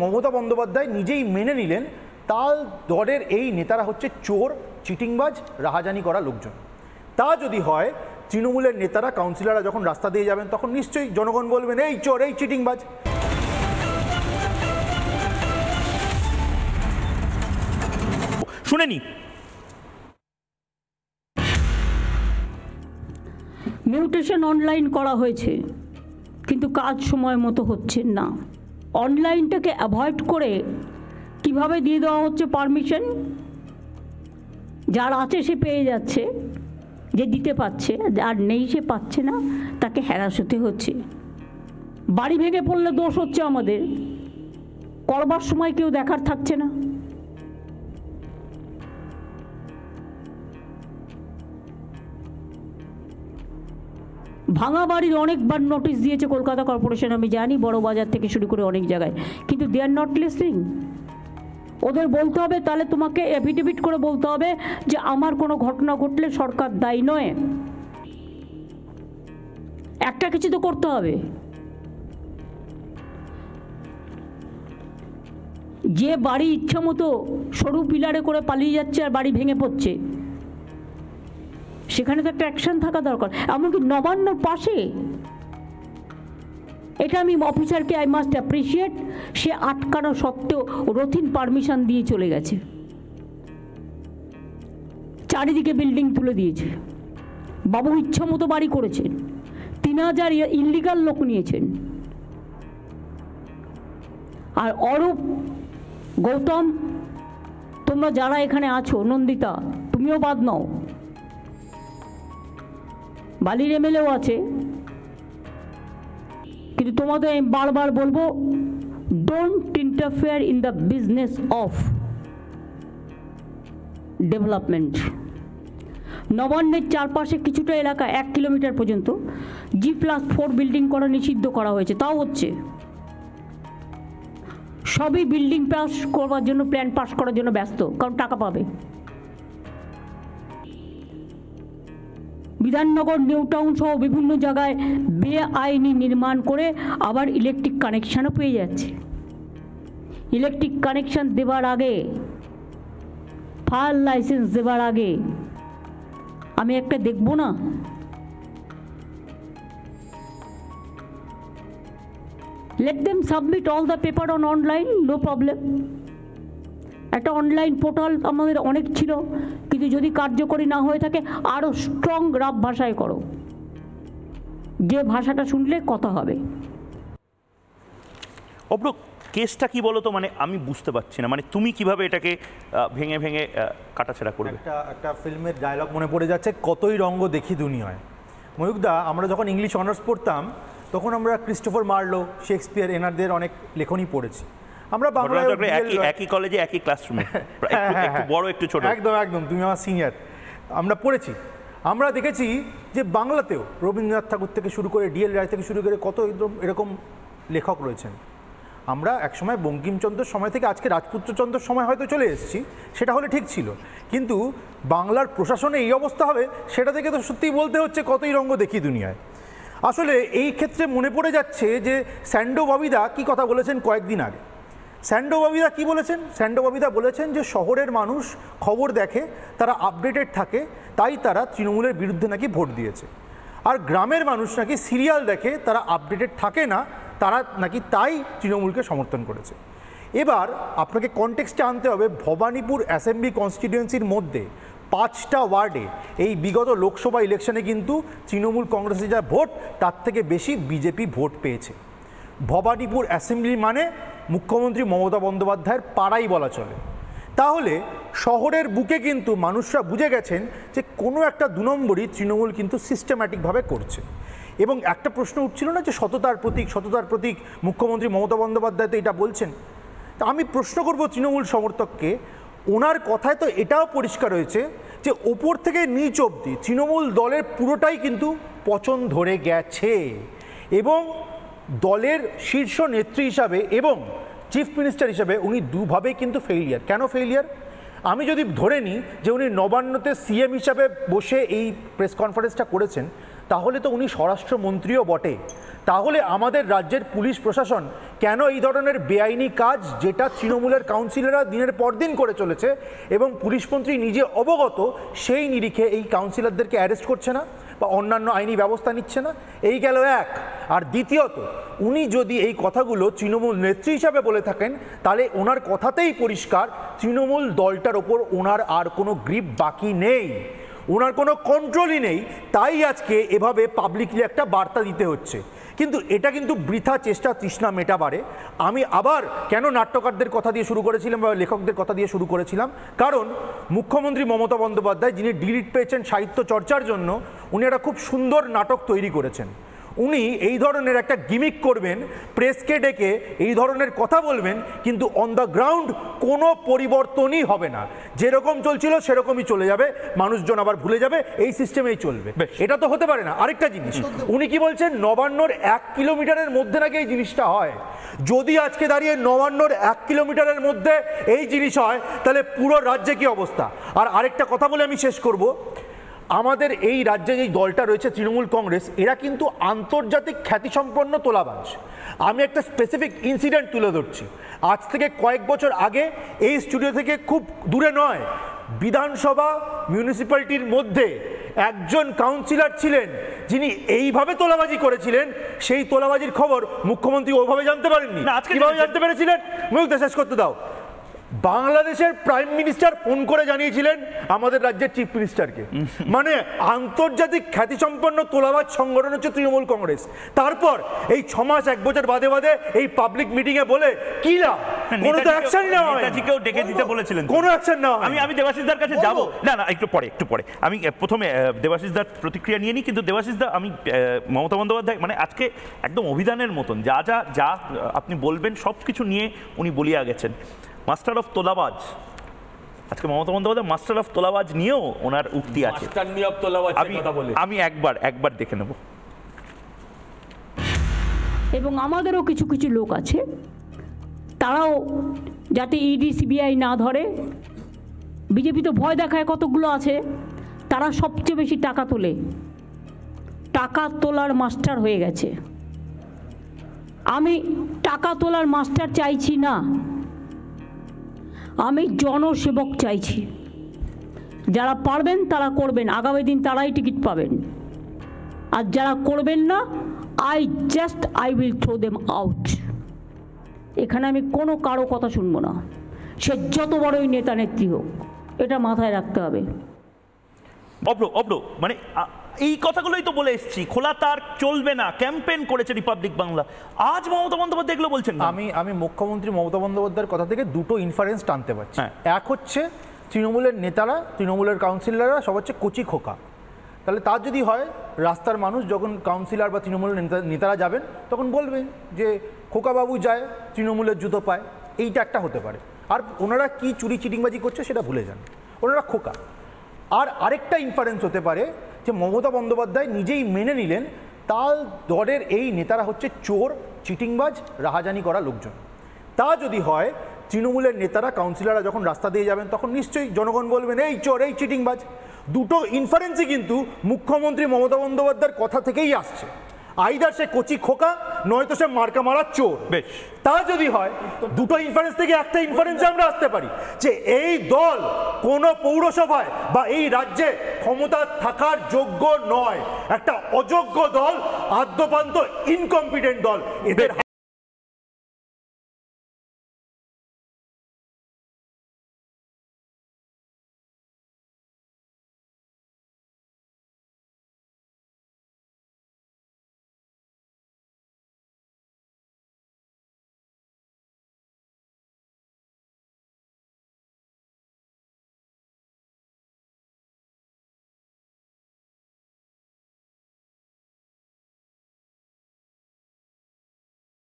মমতা বন্দ্যোপাধ্যায় নিজেই মেনে নিলেন তার দলের এই নেতারা হচ্ছে চোর, চিটিংবাজ, রাহাজানি করা লোকজন। তা যদি হয়, তৃণমূলের নেতারা, কাউন্সিলররা যখন রাস্তা দিয়ে যাবেন তখন নিশ্চয়ই জনগণ বলবেন এই চোর, এই চিটিংবাজ। শুনেনি মিউটেশন অনলাইন করা হয়েছে, কিন্তু কাজ সময় মতো হচ্ছে না। অনলাইনটাকে অ্যাভয়েড করে কিভাবে দিয়ে দেওয়া হচ্ছে পারমিশন? যার আছে সে পেয়ে যাচ্ছে, যে দিতে পারছে, আর নেই সে পাচ্ছে না, তাকে হ্যারাস হতে হচ্ছে। বাড়ি ভেঙে পড়লে দোষ হচ্ছে আমাদের, করবার সময় কেউ দেখার থাকছে না। ভাঙা বাড়ির অনেকবার নোটিশ দিয়েছে কলকাতা কর্পোরেশন, আমি জানি, বড় বাজার থেকে শুরু করে অনেক জায়গায়, কিন্তু দে আর নট লিসনিং। ওদের বলতে হবে, তাহলে তোমাকে এফিডেভিট করে বলতে হবে যে আমার কোনো ঘটনা ঘটলে সরকার দায়ী নয়। একটা কিছু তো করতে হবে। যে বাড়ি ইচ্ছা মতো সরু পিলারে করে পালিয়ে যাচ্ছে আর বাড়ি ভেঙে পড়ছে, সেখানে তো একটা অ্যাকশন থাকা দরকার। এমনকি নবান্নর পাশে, এটা আমি অফিসারকে আই মাস্ট অ্যাপ্রিসিয়েট, সে আটকানো সত্ত্বেও রথিন পারমিশন দিয়ে চলে গেছে, চারিদিকে বিল্ডিং তুলে দিয়েছে। বাবু ইচ্ছা মতো বাড়ি করেছেন, 3000 ইনলিগাল লোক নিয়েছেন। আর অরূপ, গৌতম, তোমরা যারা এখানে আছো, নন্দিতা তুমিও বাদ নাও, বালির এমএলএও আছে, কিন্তু তোমাদের আমি বারবার বলবো, don't interfere in the business of development. নবান্নের চারপাশে কিছুটা এলাকা 1 কিলোমিটার পর্যন্ত G+4 বিল্ডিং করা নিষিদ্ধ করা হয়েছে, তাও হচ্ছে। সবই বিল্ডিং পাস করবার জন্য, প্ল্যান পাস করার জন্য ব্যস্ত, কারণ টাকা পাবে। বিধাননগর, নিউ টাউন সহ বিভিন্ন জায়গায় বেআইনি নির্মাণ করে আবার ইলেকট্রিক কানেকশানও পেয়ে যাচ্ছে। ইলেকট্রিক কানেকশান দেবার আগে, ফায়ার লাইসেন্স দেবার আগে আমি একটা দেখব না? Let them submit all the paper on online, no problem. একটা অনলাইন পোর্টাল আমাদের অনেক ছিল, কিন্তু যদি কার্যকরী না হয়ে থাকে, আরও স্ট্রং রাব ভাষায় করো, যে ভাষাটা শুনলে কথা হবে। অব্র, কেসটা কি বলো তো? মানে আমি বুঝতে পারছি না, মানে তুমি কিভাবে এটাকে ভেঙে ভেঙে কাটাছেড়া করবে? একটা ফিল্মের ডায়লগ মনে পড়ে যাচ্ছে, কতই রঙ্গ দেখি দুনিয়ায়। ময়ূকদা, আমরা যখন ইংলিশ অনার্স পড়তাম তখন আমরা ক্রিস্টোফার মার্লো, শেক্সপিয়ার, এনারদের অনেক লেখনী পড়েছি। আমরা বাংলায় একই কলেজে, একই ক্লাসরুমে, একটু বড় একটু ছোট। একদম একদম, তুমি আমার সিনিয়র। আমরা পড়েছি, আমরা দেখেছি যে বাংলাতেও রবীন্দ্রনাথ ঠাকুর থেকে শুরু করে ডিএল রায় থেকে শুরু করে কত এরকম লেখক রয়েছেন। আমরা একসময় বঙ্কিমচন্দ্রের সময় থেকে আজকে রাজপুত্রচন্দ্রের সময় হয়তো চলে এসেছি, সেটা হলে ঠিক ছিল, কিন্তু বাংলার প্রশাসনে এই অবস্থা হবে সেটা থেকে তো সত্যিই বলতে হচ্ছে কতই রঙ্গ দেখি দুনিয়ায়। আসলে এই ক্ষেত্রে মনে পড়ে যাচ্ছে যে স্যান্ডো ববিদা কি কথা বলেছেন কয়েকদিন আগে। স্যান্ডো ববিদা কি বলেছেন? স্যান্ডো ববিদা বলেছেন যে শহরের মানুষ খবর দেখে, তারা আপডেটেড থাকে, তাই তারা তৃণমূলের বিরুদ্ধে নাকি ভোট দিয়েছে। আর গ্রামের মানুষ নাকি সিরিয়াল দেখে, তারা আপডেটেড থাকে না, তারা নাকি তাই তৃণমূলকে সমর্থন করেছে। এবার আপনাকে কনটেক্সটে আনতে হবে, ভবানীপুর অ্যাসেম্বলি কনস্টিটিউয়েন্সির মধ্যে 5টা ওয়ার্ডে এই বিগত লোকসভা ইলেকশনে কিন্তু তৃণমূল কংগ্রেসের যা ভোট, তার থেকে বেশি বিজেপি ভোট পেয়েছে। ভবানীপুর অ্যাসেম্বলি মানে মুখ্যমন্ত্রী মমতা বন্দ্যোপাধ্যায়ের পাড়াই বলা চলে। তাহলে শহরের বুকে কিন্তু মানুষরা বুঝে গেছেন যে কোনো একটা 2 নম্বরই তৃণমূল কিন্তু সিস্টেম্যাটিকভাবে করছে। এবং একটা প্রশ্ন উঠছিল না যে সততার প্রতীক মুখ্যমন্ত্রী মমতা বন্দ্যোপাধ্যায় তো এটা বলছেন। তা আমি প্রশ্ন করব তৃণমূল সমর্থককে, ওনার কথায় তো এটাও পরিষ্কার হয়েছে যে ওপর থেকে নিচ অবধি তৃণমূল দলের পুরোটাই কিন্তু পচন ধরে গেছে, এবং দলের শীর্ষ নেত্রী হিসাবে এবং চিফ মিনিস্টার হিসাবে উনি দুভাবেই কিন্তু ফেইলিয়ার। কেন ফেইলিয়ার? আমি যদি ধরে নিই যে উনি নবান্নতে সিএম হিসাবে বসে এই প্রেস কনফারেন্সটা করেছেন, তাহলে তো উনি স্বরাষ্ট্রমন্ত্রীও বটে। তাহলে আমাদের রাজ্যের পুলিশ প্রশাসন কেন এই ধরনের বেআইনি কাজ, যেটা তৃণমূলের কাউন্সিলররা দিনের পর দিন করে চলেছে এবং পুলিশ মন্ত্রী নিজে অবগত, সেই নিরিখে এই কাউন্সিলরদেরকে অ্যারেস্ট করছে না বা অন্যান্য আইনি ব্যবস্থা নিচ্ছে না? এই গেল এক। আর দ্বিতীয়ত, উনি যদি এই কথাগুলো তৃণমূল নেত্রী হিসাবে বলে থাকেন, তাহলে ওনার কথাতেই পরিষ্কার তৃণমূল দলটার ওপর ওনার আর কোনো গ্রিপ বাকি নেই, ওনার কোনো কন্ট্রোলই নেই। তাই আজকে এভাবে পাবলিকলি একটা বার্তা দিতে হচ্ছে। কিন্তু এটা কিন্তু বৃথা চেষ্টা, তৃষ্ণা মেটাবারে। আমি আবার কেন নাট্যকারদের কথা দিয়ে শুরু করেছিলাম বা লেখকদের কথা দিয়ে শুরু করেছিলাম, কারণ মুখ্যমন্ত্রী মমতা বন্দ্যোপাধ্যায়, যিনি ডিলিট পেয়েছেন সাহিত্য চর্চার জন্য, উনি একটা খুব সুন্দর নাটক তৈরি করেছেন। উনি এই ধরনের একটা গিমিক করবেন, প্রেসকে ডেকে এই ধরনের কথা বলবেন, কিন্তু অন দ্য গ্রাউন্ড কোনো পরিবর্তনই হবে না। যেরকম চলছিল সেরকমই চলে যাবে, মানুষজন আবার ভুলে যাবে, এই সিস্টেমেই চলবে। এটা তো হতে পারে না। আরেকটা জিনিস, উনি কি বলছেন, নবান্নর 1 কিলোমিটারের মধ্যে নাকি এই জিনিসটা হয়। যদি আজকে দাঁড়িয়ে নবান্নর 1 কিলোমিটারের মধ্যে এই জিনিস হয়, তাহলে পুরো রাজ্যে কি অবস্থা। আর আরেকটা কথা বলে আমি শেষ করব, আমাদের এই রাজ্যে যে দলটা রয়েছে তৃণমূল কংগ্রেস, এরা কিন্তু আন্তর্জাতিক খ্যাতিসম্পন্ন তোলাবাজ। আমি একটা স্পেসিফিক ইনসিডেন্ট তুলে ধরছি। আজ থেকে কয়েক বছর আগে এই স্টুডিও থেকে খুব দূরে নয়, বিধানসভা মিউনিসিপ্যালিটির মধ্যে একজন কাউন্সিলর ছিলেন যিনি এইভাবে তোলাবাজি করেছিলেন। সেই তোলাবাজির খবর মুখ্যমন্ত্রী ওইভাবে জানতে পারেননি। কিভাবে জানতে পেরেছিলেন? মুখটা শেষ করতে দাও। বাংলাদেশের প্রাইম মিনিস্টার ফোন করে জানিয়েছিলেন আমাদের রাজ্যের চিফ মিনিস্টারকে। মানে আন্তর্জাতিক খ্যাতিসম্পন্ন তোলাবাজ সংগঠন হচ্ছে তৃণমূল কংগ্রেস। তারপর এই 6 মাস 1 বছর বাদে বাদে এই পাবলিক মিটিং এ বলে কি লাভ? কোনো তো অ্যাকশন নেওয়া হয়। নেতাজিকেও ডেকে দিতে বলেছিলেন, কোনো অ্যাকশন নেওয়া হয়। আমি দেবাশিসদার কাছে যাব না, একটু পরে আমি প্রথমে দেবাশিসদার প্রতিক্রিয়া নিয়ে নিই। কিন্তু দেবাশিসদা, আমি মমতা বন্দ্যোপাধ্যায় মানে আজকে একদম অভিধানের মতন যা যা যা আপনি বলবেন সব কিছু নিয়ে উনি বলিয়া গেছেন। মাস্টার অফ তোলাবাজ, আজকে মমতা বন্দ্যোপাধ্যায় মাস্টার অফ তোলাবাজ নিয়েও ওনার উক্তি আছে। আমি একবার দেখে নেব। এবং আমাদেরও কিছু কিছু লোক আছে, তারাও যাতে ইডি সিবিআই না ধরে, বিজেপি তো ভয় দেখায় কতগুলো আছে, তারা সবচেয়ে বেশি টাকা তোলে, টাকা তোলার মাস্টার হয়ে গেছে। আমি টাকা তোলার মাস্টার চাইছি না, আমি জনসেবক চাইছি। যারা পারবেন তারা করবেন, আগামী দিন তারাই টিকিট পাবেন। আর যারা করবেন না, I will throw them out. এখানে আমি কোনো কারো কথা শুনবো না, সে যত বড়ই নেতা নেত্রী হোক, এটা মাথায় রাখতে হবে। অব্র মানে এই কথাগুলোই তো বলে এসেছি, খোলা তার চলবে না, ক্যাম্পেইন করেছে রিপাবলিক বাংলা। আজ মমতা বন্দ্যোপাধ্যায় এগুলো বলছেন। আমি মুখ্যমন্ত্রী মমতা বন্দ্যোপাধ্যায়ের কথা থেকে দুটো ইনফারেন্স টানতে পারছি। এক হচ্ছে তৃণমূলের নেতারা, তৃণমূলের কাউন্সিলররা সব হচ্ছে কচি খোকা। তাহলে তার যদি হয়, রাস্তার মানুষ যখন কাউন্সিলর বা তৃণমূলের নেতারা যাবেন তখন বলবেন যে খোকাবাবু যায়, তৃণমূলের জুতো পায়। এইটা একটা হতে পারে। আর ওনারা কি চুরি চিটিংবাজি করছে সেটা ভুলে যান, ওনারা খোকা। আর আরেকটা ইনফারেন্স হতে পারে যে মমতা বন্দ্যোপাধ্যায় নিজেই মেনে নিলেন তার দলের এই নেতারা হচ্ছে চোর, চিটিংবাজ, রাহাজানি করা লোকজন। তা যদি হয়, তৃণমূলের নেতারা, কাউন্সিলররা যখন রাস্তা দিয়ে যাবেন তখন নিশ্চয়ই জনগণ বলবেন এই চোর, এই চিটিংবাজ। দুটো ইনফারেন্সই কিন্তু মুখ্যমন্ত্রী মমতা বন্দ্যোপাধ্যায়ের কথা থেকেই আসছে। আইদার সে কচি খোকা, নয়তো সে মার্কা মারার চোর। বেশ, তা যদি হয়, দুটো ইনফারেন্স থেকে একটা ইনফারেন্সে আমরা আসতে পারি যে এই দল কোনো পৌরসভায় বা এই রাজ্যে ক্ষমতা থাকার যোগ্য নয়, একটা অযোগ্য দল, আদ্যপান্ত ইনকম্পিটেন্ট দল। এদের